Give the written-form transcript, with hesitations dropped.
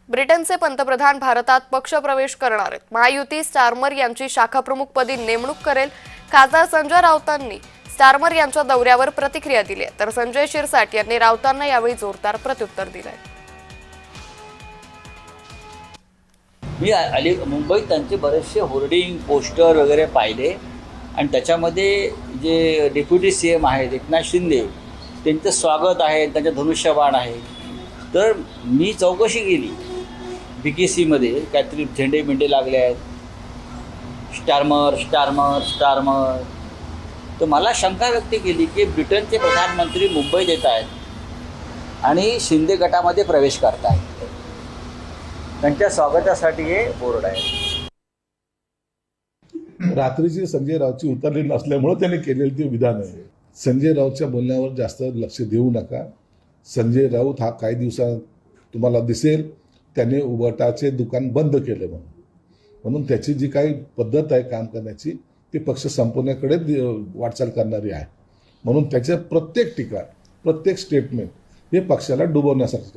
ब्रिटनचे पंतप्रधान भारतात पक्षप्रवेश करणार आहेत। महायुती स्टारमर यांची शाखाप्रमुखपदी नेमणूक करेल। खासदार संजय राऊतांनी स्टारमर यांच्या दौऱ्यावर प्रतिक्रिया दिली आहे, तर संजय शिरसाट यांनी राऊतांना यावेळी जोरदार प्रत्युत्तर दिले। मी मुंबईत त्यांचे बरेचसे होर्डिंग पोस्टर वगैरे पाहिले आणि त्याच्यामध्ये जे डेप्युटी CM आहेत एकनाथ शिंदे त्यांचं स्वागत आहे, त्यांच्या धनुष्यबाण आहे। तर मी चौकशी केली, BKCमध्ये काहीतरी झेंडे मिंडे लागले आहेत, स्टारमर स्टारमर स्टारमर। तर मला शंका व्यक्त केली की ब्रिटनचे प्रधानमंत्री मुंबईत येत आहेत आणि शिंदे गटामध्ये प्रवेश करत आहेत, त्यांच्या स्वागतासाठी हे बोर्ड आहे। रात्रीची संजय राऊतची उतरली नसल्यामुळे त्यांनी केलेली ती विधान आहे। संजय राऊतच्या बोलण्यावर जास्त लक्ष देऊ नका। संजय राऊत हा काही दिवसात तुम्हाला दिसेल त्याने उबाटाचे दुकान बंद केले म्हणून त्याची जी काही पद्धत आहे काम करण्याची ती पक्ष संपवण्याकडे वाटचाल करणारी आहे। म्हणून त्याचे प्रत्येक टीका प्रत्येक स्टेटमेंट हे पक्षाला डुबवण्यासाठी